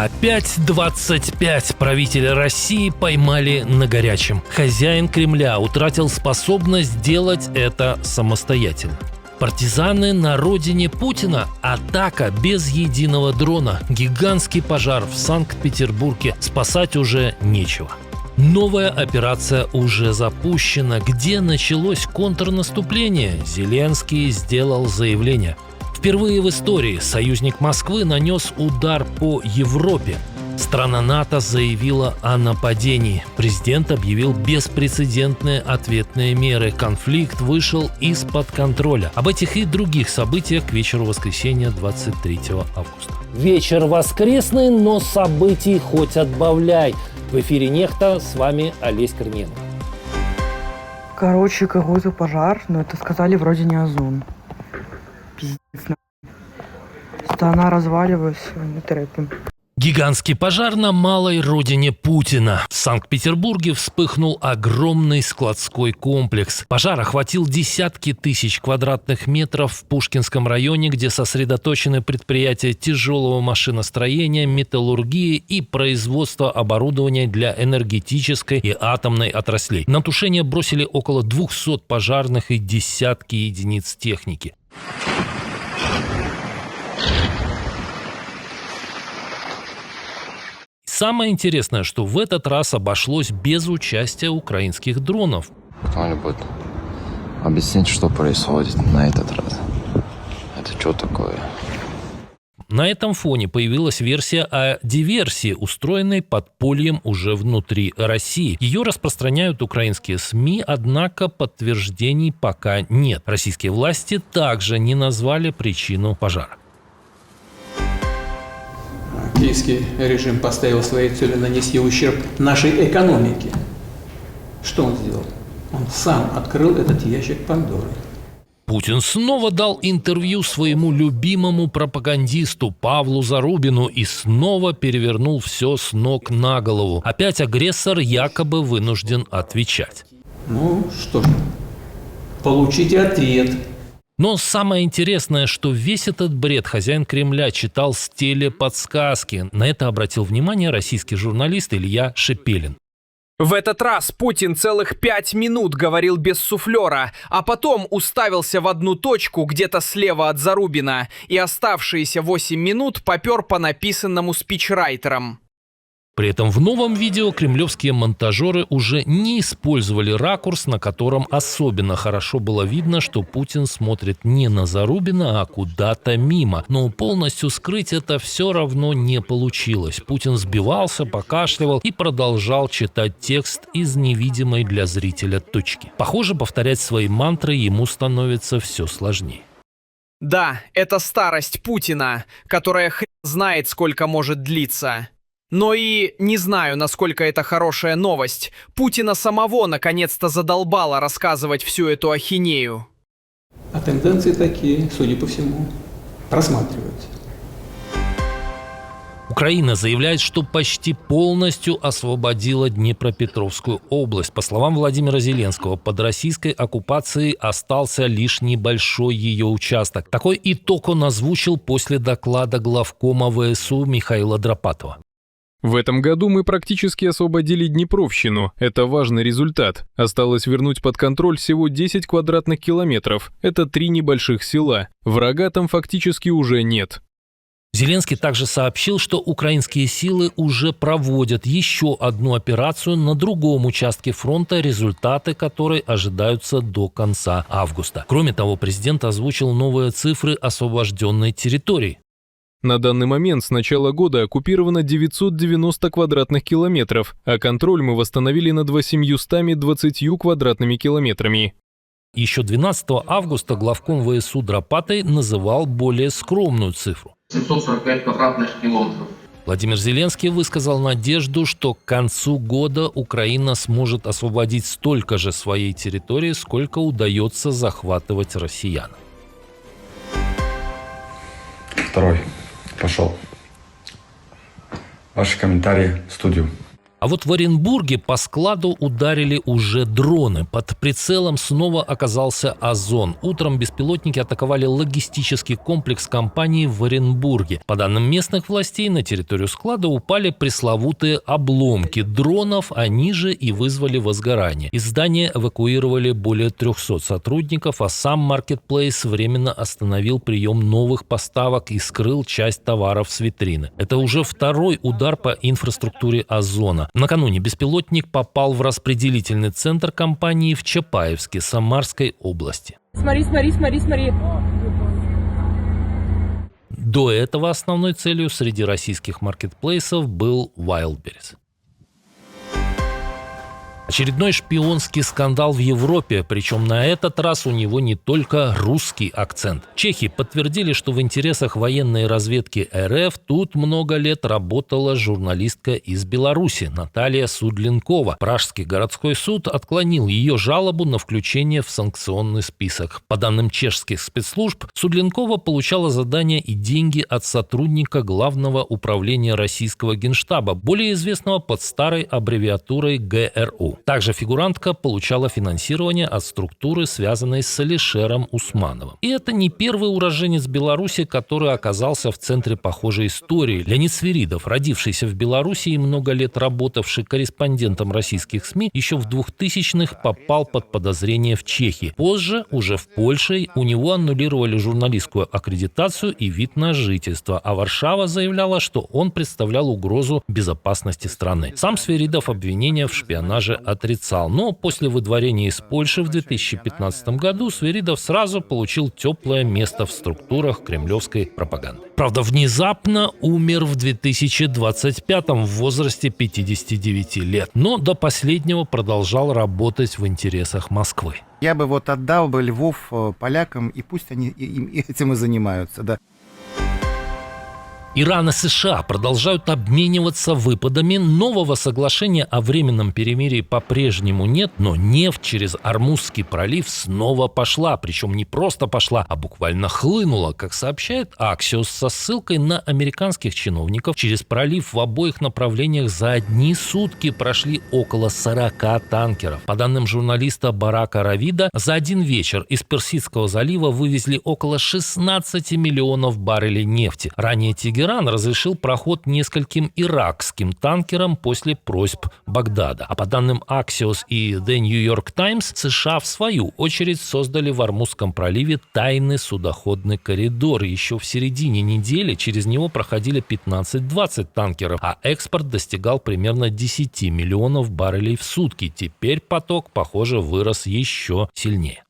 Опять 25 правителей России поймали на горячем. Хозяин Кремля утратил способность делать это самостоятельно. Партизаны на родине Путина. Атака без единого дрона. Гигантский пожар в Санкт-Петербурге. Спасать уже нечего. Новая операция уже запущена. Где началось контрнаступление? Зеленский сделал заявление. Впервые в истории союзник Москвы нанес удар по Европе. Страна НАТО заявила о нападении. Президент объявил беспрецедентные ответные меры. Конфликт вышел из-под контроля. Об этих и других событиях к вечеру воскресенья 23 августа. Вечер воскресный, но событий хоть отбавляй. В эфире «Нехта», с вами Олесь Корниенко. Короче, какой-то пожар, но это сказали вроде не озон. Пиздец, страна разваливалась, мы трэпим. Гигантский пожар на малой родине Путина. В Санкт-Петербурге вспыхнул огромный складской комплекс. Пожар охватил десятки тысяч квадратных метров в Пушкинском районе, где сосредоточены предприятия тяжелого машиностроения, металлургии и производства оборудования для энергетической и атомной отраслей. На тушение бросили около 200 пожарных и десятки единиц техники. Самое интересное, что в этот раз обошлось без участия украинских дронов. Кто-нибудь объяснить, что происходит на этот раз? Это что такое? На этом фоне появилась версия о диверсии, устроенной подпольем уже внутри России. Ее распространяют украинские СМИ, однако подтверждений пока нет. Российские власти также не назвали причину пожара. Киевский режим поставил своей целью нанести ущерб нашей экономике. Что он сделал? Он сам открыл этот ящик Пандоры. Путин снова дал интервью своему любимому пропагандисту Павлу Зарубину и снова перевернул все с ног на голову. Опять агрессор якобы вынужден отвечать. Ну что ж, получите ответ. Но самое интересное, что весь этот бред хозяин Кремля читал с телеподсказки. На это обратил внимание российский журналист Илья Шепелин. В этот раз Путин целых 5 минут говорил без суфлера, а потом уставился в одну точку где-то слева от Зарубина и оставшиеся 8 минут попер по написанному спичрайтером. При этом в новом видео кремлевские монтажеры уже не использовали ракурс, на котором особенно хорошо было видно, что Путин смотрит не на Зарубина, а куда-то мимо. Но полностью скрыть это все равно не получилось. Путин сбивался, покашливал и продолжал читать текст из невидимой для зрителя точки. Похоже, повторять свои мантры ему становится все сложнее. Да, это старость Путина, которая хрен знает, сколько может длиться. Но и не знаю, насколько это хорошая новость. Путина самого наконец-то задолбало рассказывать всю эту ахинею. А тенденции такие, судя по всему, просматриваются. Украина заявляет, что почти полностью освободила Днепропетровскую область. По словам Владимира Зеленского, под российской оккупацией остался лишь небольшой ее участок. Такой итог он озвучил после доклада главкома ВСУ Михаила Драпатова. В этом году мы практически освободили Днепровщину. Это важный результат. Осталось вернуть под контроль всего 10 квадратных километров. Это 3 небольших села. Врага там фактически уже нет. Зеленский также сообщил, что украинские силы уже проводят еще одну операцию на другом участке фронта, результаты которой ожидаются до конца августа. Кроме того, президент озвучил новые цифры освобожденной территории. На данный момент с начала года оккупировано 990 квадратных километров, а контроль мы восстановили над 820 квадратными километрами. Еще 12 августа главком ВСУ Драпатай называл более скромную цифру. 745 квадратных километров. Владимир Зеленский высказал надежду, что к концу года Украина сможет освободить столько же своей территории, сколько удается захватывать россиянам. Второй. Пошел. Ваши комментарии в студию. А вот в Оренбурге по складу ударили уже дроны. Под прицелом снова оказался Озон. Утром беспилотники атаковали логистический комплекс компании в Оренбурге. По данным местных властей, на территорию склада упали пресловутые обломки дронов, они же и вызвали возгорание. Из здания эвакуировали более 300 сотрудников, а сам Marketplace временно остановил прием новых поставок и скрыл часть товаров с витрины. Это уже второй удар по инфраструктуре Озона. Накануне беспилотник попал в распределительный центр компании в Чапаевске Самарской области. Смотри. До этого основной целью среди российских маркетплейсов был Wildberries. Очередной шпионский скандал в Европе, причем на этот раз у него не только русский акцент. Чехи подтвердили, что в интересах военной разведки РФ тут много лет работала журналистка из Беларуси Наталья Судленкова. Пражский городской суд отклонил ее жалобу на включение в санкционный список. По данным чешских спецслужб, Судленкова получала задания и деньги от сотрудника Главного управления российского генштаба, более известного под старой аббревиатурой ГРУ. Также фигурантка получала финансирование от структуры, связанной с Алишером Усмановым. И это не первый уроженец Беларуси, который оказался в центре похожей истории. Леонид Свиридов, родившийся в Беларуси и много лет работавший корреспондентом российских СМИ, еще в 2000-х попал под подозрение в Чехии. Позже, уже в Польше, у него аннулировали журналистскую аккредитацию и вид на жительство, а Варшава заявляла, что он представлял угрозу безопасности страны. Сам Свиридов обвинения в шпионаже отрицал, но после выдворения из Польши в 2015 году Свиридов сразу получил теплое место в структурах кремлевской пропаганды. Правда, внезапно умер в 2025 в возрасте 59 лет, но до последнего продолжал работать в интересах Москвы. Я бы отдал бы Львов полякам, и пусть они этим и занимаются, да. Иран и США продолжают обмениваться выпадами. Нового соглашения о временном перемирии по-прежнему нет, но нефть через Ормузский пролив снова пошла. Причем не просто пошла, а буквально хлынула. Как сообщает Axios со ссылкой на американских чиновников, через пролив в обоих направлениях за одни сутки прошли около 40 танкеров. По данным журналиста Барака Равида, за один вечер из Персидского залива вывезли около 16 миллионов баррелей нефти. Ранее Тегеран разрешил проход нескольким иракским танкерам после просьб Багдада. А по данным Axios и The New York Times, США в свою очередь создали в Ормузском проливе тайный судоходный коридор. И еще в середине недели через него проходили 15-20 танкеров, а экспорт достигал примерно 10 миллионов баррелей в сутки. Теперь поток, похоже, вырос еще сильнее.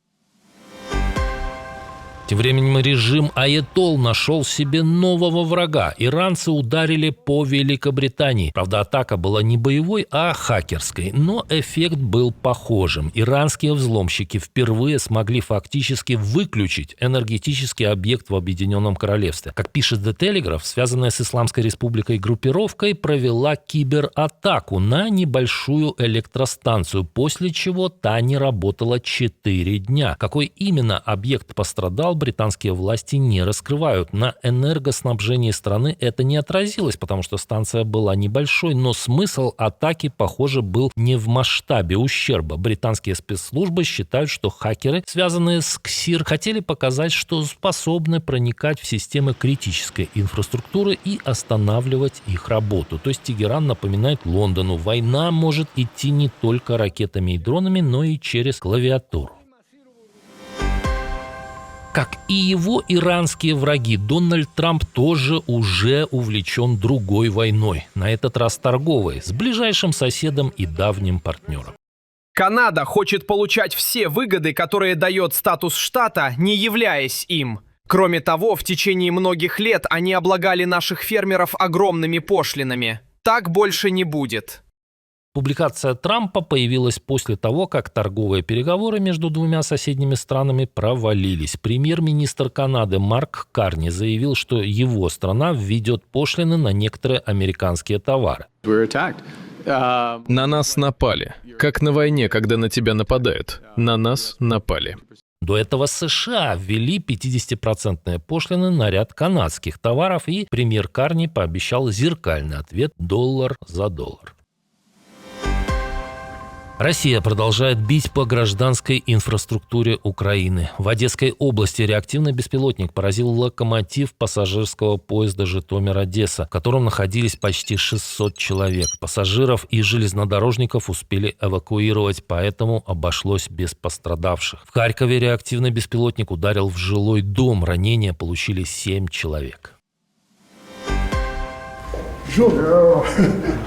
Тем временем режим Аятол нашел себе нового врага. Иранцы ударили по Великобритании. Правда, атака была не боевой, а хакерской. Но эффект был похожим. Иранские взломщики впервые смогли фактически выключить энергетический объект в Объединенном Королевстве. Как пишет The Telegraph, связанная с Исламской Республикой группировкой провела кибератаку на небольшую электростанцию, после чего та не работала 4 дня. Какой именно объект пострадал, британские власти не раскрывают. На энергоснабжении страны это не отразилось, потому что станция была небольшой, но смысл атаки, похоже, был не в масштабе ущерба. Британские спецслужбы считают, что хакеры, связанные с КСИР, хотели показать, что способны проникать в системы критической инфраструктуры и останавливать их работу. То есть Тегеран напоминает Лондону: война может идти не только ракетами и дронами, но и через клавиатуру. Как и его иранские враги, Дональд Трамп тоже уже увлечен другой войной, на этот раз торговой, с ближайшим соседом и давним партнером. Канада хочет получать все выгоды, которые дает статус штата, не являясь им. Кроме того, в течение многих лет они облагали наших фермеров огромными пошлинами. Так больше не будет. Публикация Трампа появилась после того, как торговые переговоры между двумя соседними странами провалились. Премьер-министр Канады Марк Карни заявил, что его страна введет пошлины на некоторые американские товары. На нас напали. Как на войне, когда на тебя нападают. На нас напали. До этого США ввели 50% пошлины на ряд канадских товаров, и премьер Карни пообещал зеркальный ответ $1 за $1. Россия продолжает бить по гражданской инфраструктуре Украины. В Одесской области реактивный беспилотник поразил локомотив пассажирского поезда Житомир-Одесса, в котором находились почти 600 человек. Пассажиров и железнодорожников успели эвакуировать, поэтому обошлось без пострадавших. В Харькове реактивный беспилотник ударил в жилой дом. Ранения получили 7 человек. Джон,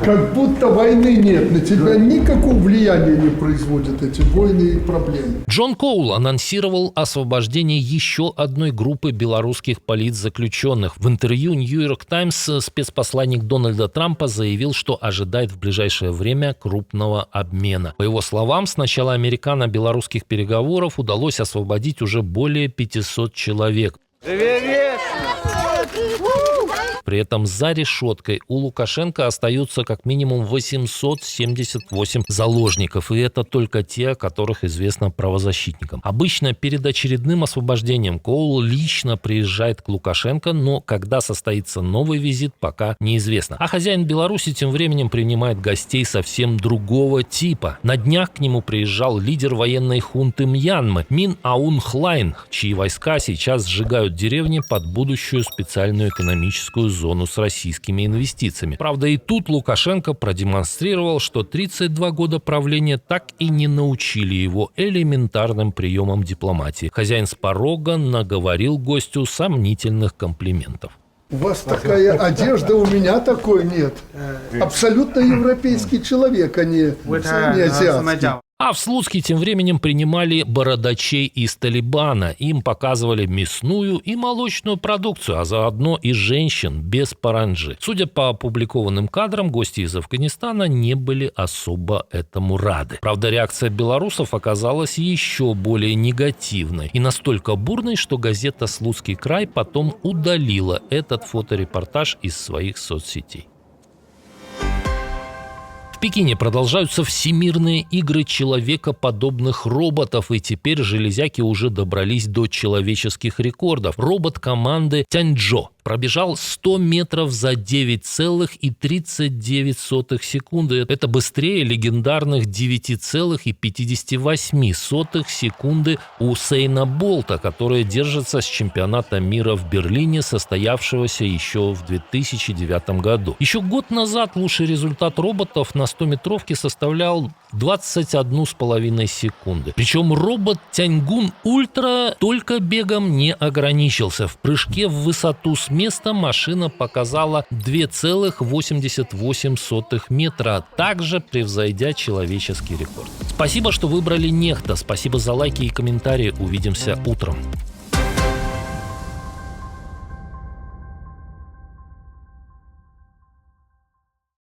как будто войны нет, на тебя никакого влияния не производят эти войны и проблемы. Джон Коул анонсировал освобождение еще одной группы белорусских политзаключенных. В интервью «Нью-Йорк Таймс» спецпосланник Дональда Трампа заявил, что ожидает в ближайшее время крупного обмена. По его словам, с начала американо-белорусских переговоров удалось освободить уже более 500 человек. При этом за решеткой у Лукашенко остаются как минимум 878 заложников, и это только те, о которых известно правозащитникам. Обычно перед очередным освобождением Коул лично приезжает к Лукашенко, но когда состоится новый визит, пока неизвестно. А хозяин Беларуси тем временем принимает гостей совсем другого типа. На днях к нему приезжал лидер военной хунты Мьянмы Мин Аун Хлайн, чьи войска сейчас сжигают деревни под будущую специальную экономическую зону с российскими инвестициями. Правда, и тут Лукашенко продемонстрировал, что 32 года правления так и не научили его элементарным приемам дипломатии. Хозяин с порога наговорил гостю сомнительных комплиментов. У вас такая одежда, у меня такой нет. Абсолютно европейский человек, а не азиатский. А в Слуцке тем временем принимали бородачей из Талибана. Им показывали мясную и молочную продукцию, а заодно и женщин без паранджи. Судя по опубликованным кадрам, гости из Афганистана не были особо этому рады. Правда, реакция белорусов оказалась еще более негативной и настолько бурной, что газета «Слуцкий край» потом удалила этот фоторепортаж из своих соцсетей. В Пекине продолжаются всемирные игры человекоподобных роботов, и теперь железяки уже добрались до человеческих рекордов. Робот команды Тяньчжоу пробежал 100 метров за 9,39 секунды. Это быстрее легендарных 9,58 секунды у Усейна Болта, который держится с чемпионата мира в Берлине, состоявшегося еще в 2009 году. Еще год назад лучший результат роботов на 100-метровке составлял 21,5 секунды. Причем робот Тяньгун Ультра только бегом не ограничился. В прыжке в высоту с места машина показала 2,88 метра, также превзойдя человеческий рекорд. Спасибо, что выбрали Нехта. Спасибо за лайки и комментарии. Увидимся утром.